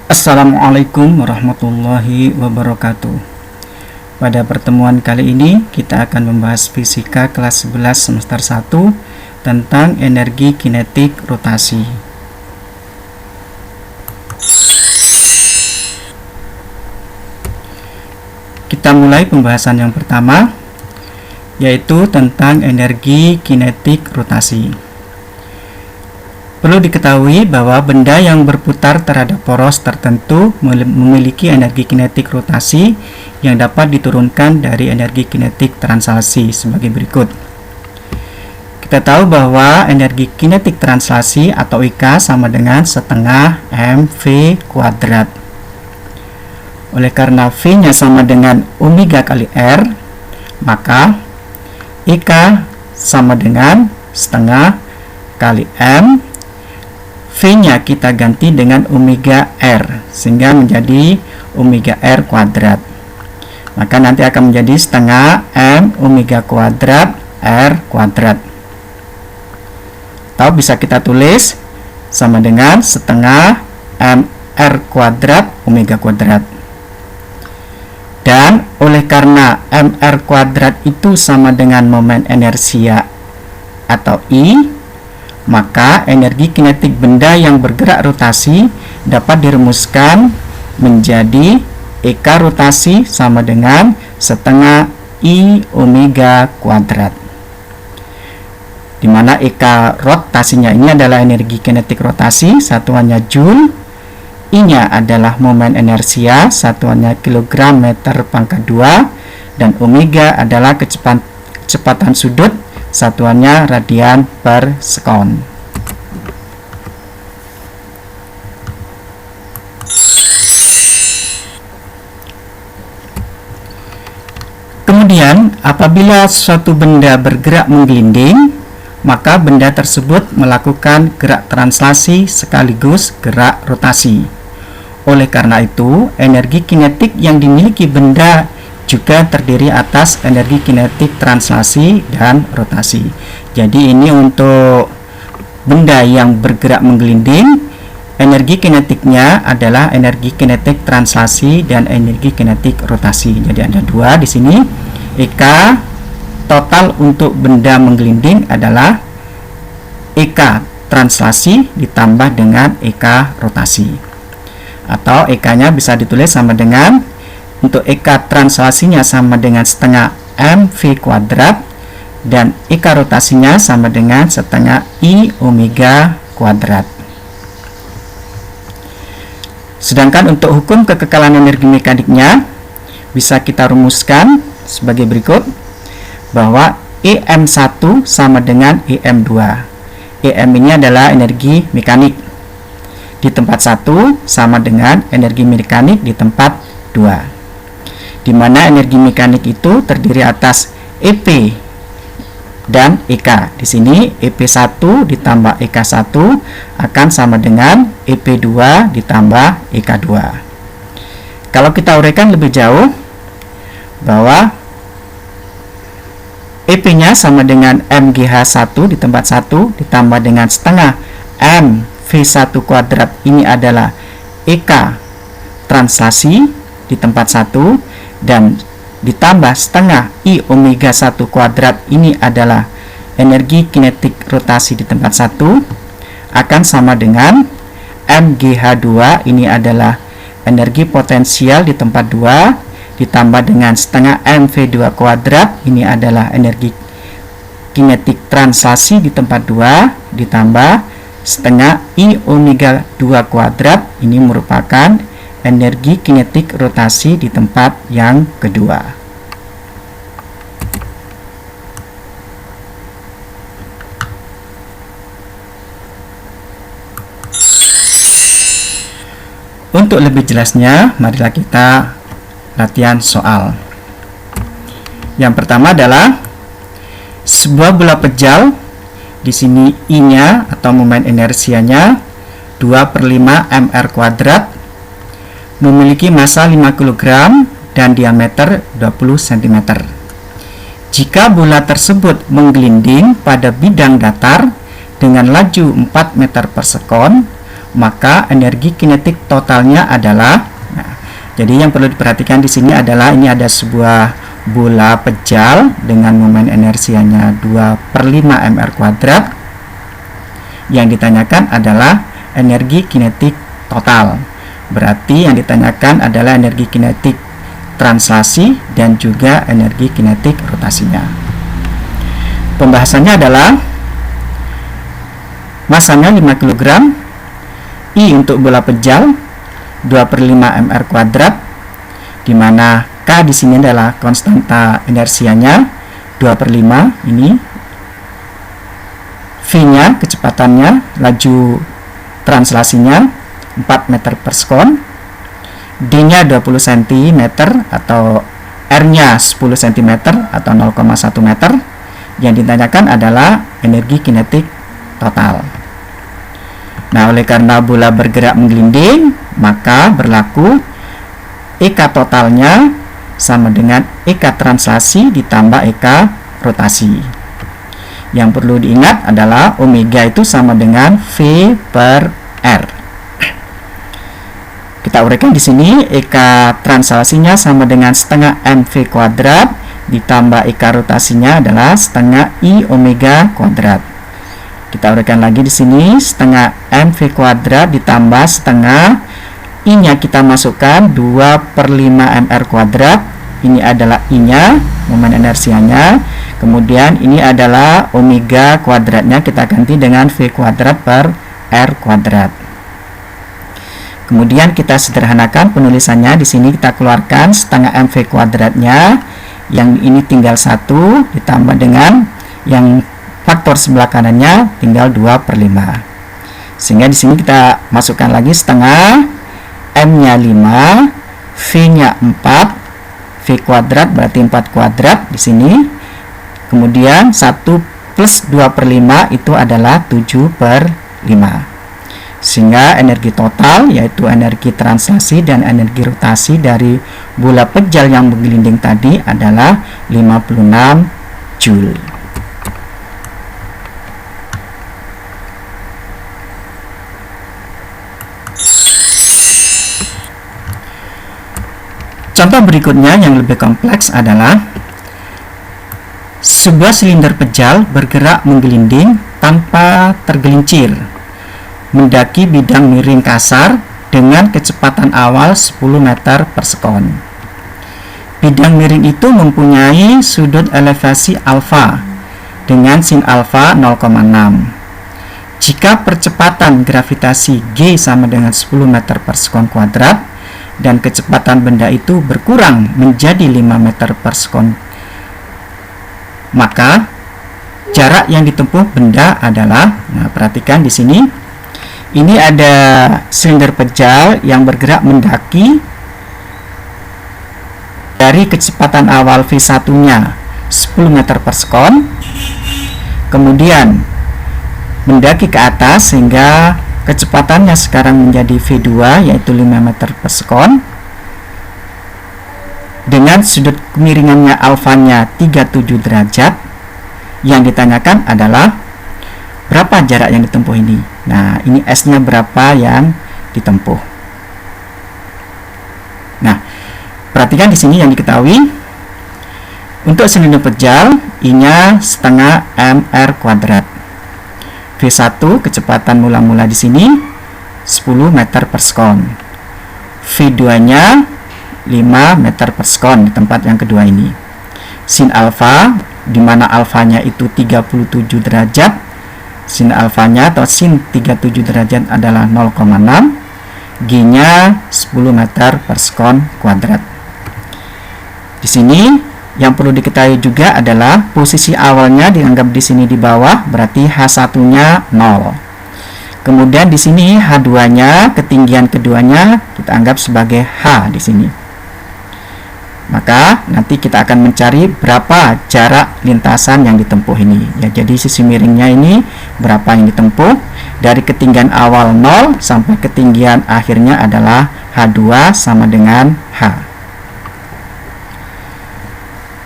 Assalamualaikum warahmatullahi wabarakatuh. Pada pertemuan kali ini kita akan membahas fisika kelas 11 semester 1 tentang energi kinetik rotasi. Kita mulai pembahasan yang pertama, yaitu tentang energi kinetik rotasi. Perlu diketahui bahwa benda yang berputar terhadap poros tertentu memiliki energi kinetik rotasi yang dapat diturunkan dari energi kinetik translasi sebagai berikut. Kita tahu bahwa energi kinetik translasi atau IK sama dengan setengah mv kuadrat. Oleh karena V-nya sama dengan omega kali R, maka IK sama dengan setengah kali M. V-nya kita ganti dengan omega R sehingga menjadi omega R kuadrat. Maka nanti akan menjadi setengah M omega kuadrat R kuadrat. Atau bisa kita tulis sama dengan setengah M R kuadrat omega kuadrat. Dan oleh karena mr kuadrat itu sama dengan momen inersia atau I, maka energi kinetik benda yang bergerak rotasi dapat dirumuskan menjadi EK rotasi sama dengan setengah I omega kuadrat, di mana EK rotasinya ini adalah energi kinetik rotasi, satuannya Joule, I-nya adalah momen inersia, satuannya kilogram meter pangkat 2, dan omega adalah kecepatan sudut, satuannya radian per sekon. Kemudian, apabila suatu benda bergerak menggelinding, maka benda tersebut melakukan gerak translasi sekaligus gerak rotasi. Oleh karena itu, energi kinetik yang dimiliki benda juga terdiri atas energi kinetik translasi dan rotasi. Jadi ini untuk benda yang bergerak menggelinding, energi kinetiknya adalah energi kinetik translasi dan energi kinetik rotasi. Jadi ada dua di sini. EK total untuk benda menggelinding adalah EK translasi ditambah dengan EK rotasi. Atau EK-nya bisa ditulis sama dengan, untuk EK translasinya sama dengan setengah mv kuadrat dan EK rotasinya sama dengan setengah I omega kuadrat. Sedangkan untuk hukum kekekalan energi mekaniknya bisa kita rumuskan sebagai berikut, bahwa EM1 sama dengan EM2. EM ini adalah energi mekanik di tempat 1 sama dengan energi mekanik di tempat 2, di mana energi mekanik itu terdiri atas EP dan EK. Di sini EP1 ditambah EK1 akan sama dengan EP2 ditambah EK2. Kalau kita uraikan lebih jauh, bahwa EP-nya sama dengan MGH1 di tempat 1 ditambah dengan setengah MV1 kuadrat, ini adalah EK translasi di tempat 1, dan ditambah setengah I omega 1 kuadrat, ini adalah energi kinetik rotasi di tempat 1, akan sama dengan MGH2, ini adalah energi potensial di tempat 2, ditambah dengan setengah MV2 kuadrat, ini adalah energi kinetik translasi di tempat 2, ditambah setengah I omega 2 kuadrat, ini merupakan energi kinetik rotasi di tempat yang kedua. Untuk lebih jelasnya, marilah kita latihan soal. Yang pertama adalah sebuah bola pejal. Di sini I-nya atau momen inersianya 2/5 mr kuadrat, memiliki massa 5 kg dan diameter 20 cm. Jika bola tersebut menggelinding pada bidang datar dengan laju 4 meter per sekon, maka energi kinetik totalnya adalah, nah, jadi yang perlu diperhatikan di sini adalah ini ada sebuah bola pejal dengan momen inersianya 2/5 mr kuadrat. Yang ditanyakan adalah energi kinetik total. Berarti yang ditanyakan adalah energi kinetik translasi dan juga energi kinetik rotasinya. Pembahasannya adalah masanya 5 kg, I untuk bola pejal 2/5 mr kuadrat, di mana K di sini adalah konstanta inersianya 2/5 ini, V-nya kecepatannya, laju translasinya 4 meter per sekon, D-nya 20 cm atau R-nya 10 cm atau 0,1 meter. Yang ditanyakan adalah energi kinetik total. Nah, oleh karena bola bergerak menggelinding, maka berlaku EK totalnya sama dengan EK translasi ditambah EK rotasi. Yang perlu diingat adalah omega itu sama dengan V per R. Kita uraikan di sini, EK translasinya sama dengan setengah mv kuadrat ditambah EK rotasinya adalah setengah I omega kuadrat. Kita uraikan lagi di sini, setengah mv kuadrat ditambah setengah I-nya kita masukkan 2/5 mr kuadrat. Ini adalah I-nya, momen inersianya. Kemudian ini adalah omega kuadratnya, kita ganti dengan V kuadrat per R kuadrat. Kemudian kita sederhanakan penulisannya. Di sini kita keluarkan setengah mv kuadratnya, yang ini tinggal 1 ditambah dengan yang faktor sebelah kanannya tinggal 2/5. Sehingga di sini kita masukkan lagi setengah, M-nya 5, V-nya 4, V kuadrat berarti 4 kuadrat di sini. Kemudian 1 plus 2/5 itu adalah 7/5. Sehingga energi total, yaitu energi translasi dan energi rotasi dari bola pejal yang menggelinding tadi adalah 56 Joule. Contoh berikutnya yang lebih kompleks adalah sebuah silinder pejal bergerak menggelinding tanpa tergelincir mendaki bidang miring kasar dengan kecepatan awal 10 meter per sekon. Bidang miring itu mempunyai sudut elevasi alfa dengan sin alfa 0,6. Jika percepatan gravitasi G sama dengan 10 meter per sekon kuadrat dan kecepatan benda itu berkurang menjadi 5 meter per sekon, maka jarak yang ditempuh benda adalah, nah perhatikan di sini, ini ada silinder pejal yang bergerak mendaki dari kecepatan awal V1-nya 10 meter per sekon, kemudian mendaki ke atas sehingga kecepatannya sekarang menjadi V2 yaitu 5 meter per sekon dengan sudut kemiringannya alfanya 37 derajat. Yang ditanyakan adalah berapa jarak yang ditempuh ini. Nah, ini S-nya berapa yang ditempuh. Nah, perhatikan di sini yang diketahui untuk silinder pejal I-nya setengah mr kuadrat. V1 kecepatan mula-mula di sini 10 meter per sekon. V2-nya 5 meter per sekon di tempat yang kedua ini. Sin alfa, di mana alfanya itu 37 derajat, sin alfanya atau sin 37 derajat adalah 0,6, G-nya 10 meter per sekon kuadrat. Di sini yang perlu diketahui juga adalah posisi awalnya dianggap di sini di bawah, berarti H1-nya 0. Kemudian di sini H2-nya, ketinggian keduanya kita anggap sebagai H di sini. Maka nanti kita akan mencari berapa jarak lintasan yang ditempuh ini. Ya, jadi sisi miringnya ini berapa yang ditempuh dari ketinggian awal 0 sampai ketinggian akhirnya adalah H2 sama dengan H.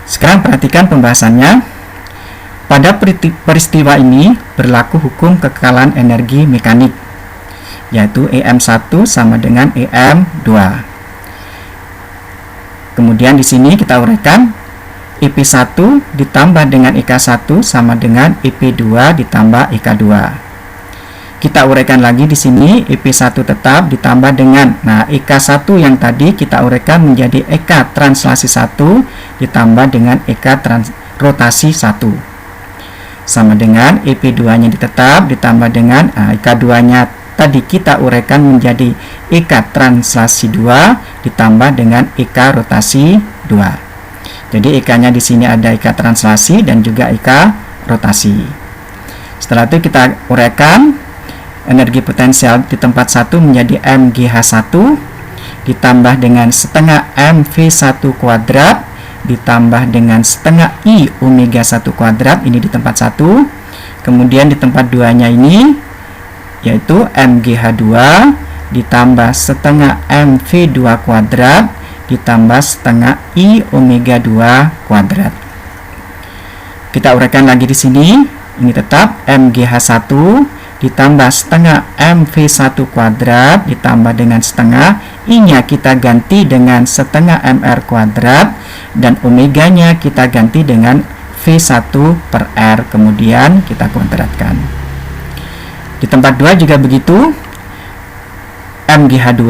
Sekarang perhatikan pembahasannya. Pada peristiwa ini berlaku hukum kekekalan energi mekanik. yaitu EM1 sama dengan EM2. Kemudian di sini kita uraikan EP1 ditambah dengan EK1 sama dengan EP2 ditambah EK2. Kita uraikan lagi di sini, EP1 tetap ditambah dengan, EK1 yang tadi kita uraikan menjadi EK translasi 1 ditambah dengan EK rotasi 1. Sama dengan EP2-nya tetap ditambah dengan EK2-nya tadi kita uraikan menjadi EK translasi 2 ditambah dengan EK rotasi 2. Jadi EK-nya di sini ada EK translasi dan juga EK rotasi. Setelah itu kita uraikan energi potensial di tempat 1 menjadi MGH1 ditambah dengan setengah MV1 kuadrat ditambah dengan setengah I omega 1 kuadrat, ini di tempat 1. Kemudian di tempat 2 nya ini yaitu MGH2 ditambah setengah MV2 kuadrat ditambah setengah I omega 2 kuadrat. Kita uraikan lagi di sini, ini tetap MGH1 ditambah setengah MV1 kuadrat ditambah dengan setengah I-nya kita ganti dengan setengah MR kuadrat dan omeganya kita ganti dengan V1 per R, kemudian kita kuadratkan. Di tempat 2 juga begitu, MGH2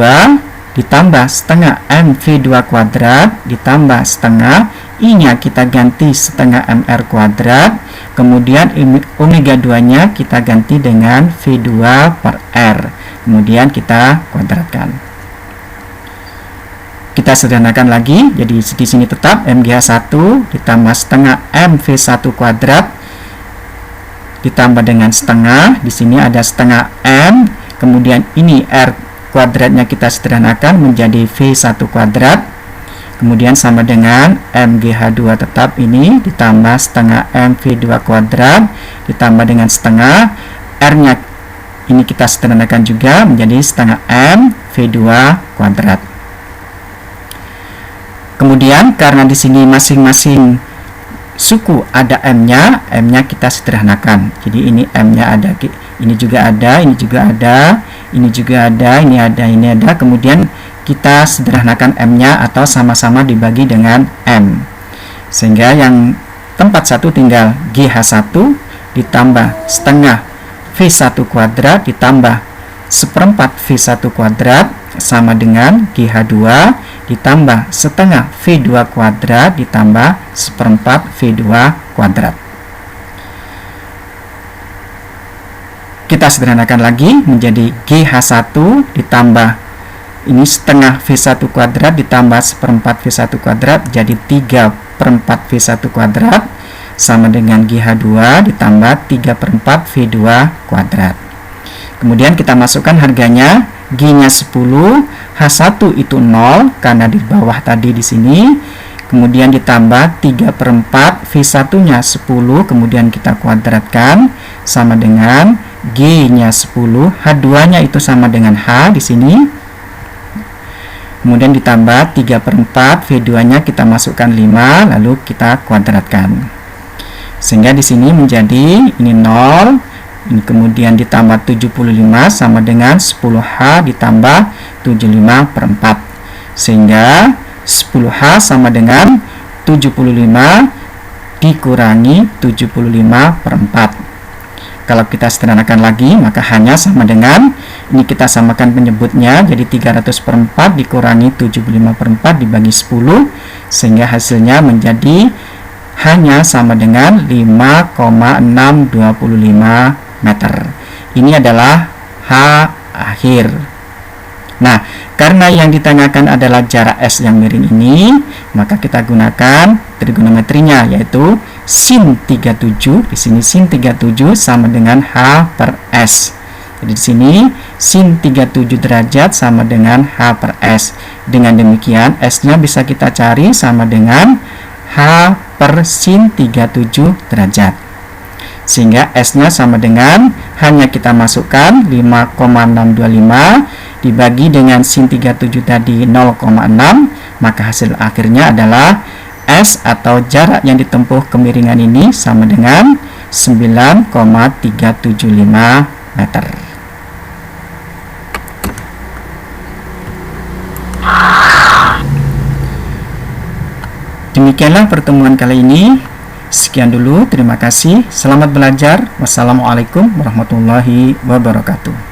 ditambah setengah MV2 kuadrat ditambah setengah I-nya kita ganti setengah MR kuadrat, kemudian omega 2-nya kita ganti dengan V2 per R, kemudian kita kuadratkan. Kita sederhanakan lagi, jadi di sini tetap MGH1 ditambah setengah MV1 kuadrat ditambah dengan setengah, di sini ada setengah M, kemudian ini R kuadratnya kita sederhanakan menjadi V1 kuadrat, kemudian sama dengan MGH2 tetap ini ditambah setengah MV2 kuadrat ditambah dengan setengah R-nya ini kita sederhanakan juga menjadi setengah M V2 kuadrat. Kemudian karena di sini masing-masing suku ada M-nya, M-nya kita sederhanakan. Jadi ini M-nya ada, ini juga ada, ini juga ada, ini juga ada, ini ada, kemudian kita sederhanakan M-nya atau sama-sama dibagi dengan M. Sehingga yang tempat 1 tinggal GH1 ditambah setengah V1 kuadrat ditambah seperempat V1 kuadrat sama dengan GH2 ditambah setengah V2 kuadrat ditambah seperempat V2 kuadrat. Kita sederhanakan lagi menjadi GH1 ditambah ini setengah V1 kuadrat ditambah seperempat V1 kuadrat jadi 3/4 V1 kuadrat sama dengan GH2 ditambah 3/4 V2 kuadrat. Kemudian kita masukkan harganya, G-nya 10, H1 itu 0 karena di bawah tadi di sini. Kemudian ditambah 3/4 V1-nya 10, kemudian kita kuadratkan sama dengan G-nya 10, H2-nya itu sama dengan H di sini. Kemudian ditambah 3/4 V2-nya kita masukkan 5, lalu kita kuadratkan. Sehingga di sini menjadi ini 0. Ini kemudian ditambah 75 sama dengan 10H ditambah 75/4. Sehingga 10H sama dengan 75 dikurangi 75/4. Kalau kita sederhanakan lagi, maka hanya sama dengan, ini kita samakan penyebutnya, jadi 300/4 dikurangi 75/4 dibagi 10, sehingga hasilnya menjadi hanya sama dengan 5,625 meter. Ini adalah H akhir. Nah, karena yang ditanyakan adalah jarak S yang miring ini, maka kita gunakan trigonometrinya, yaitu sin 37. Di sini sin 37 sama dengan H per S. Jadi di sini sin 37 derajat sama dengan H per S. Dengan demikian S-nya bisa kita cari sama dengan H per sin 37 derajat. Sehingga S-nya sama dengan, hanya kita masukkan 5,625 dibagi dengan sin 37 tadi 0,6, maka hasil akhirnya adalah S atau jarak yang ditempuh kemiringan ini sama dengan 9,375 meter. Demikianlah pertemuan kali ini. Sekian dulu, terima kasih. Selamat belajar. Wassalamualaikum warahmatullahi wabarakatuh.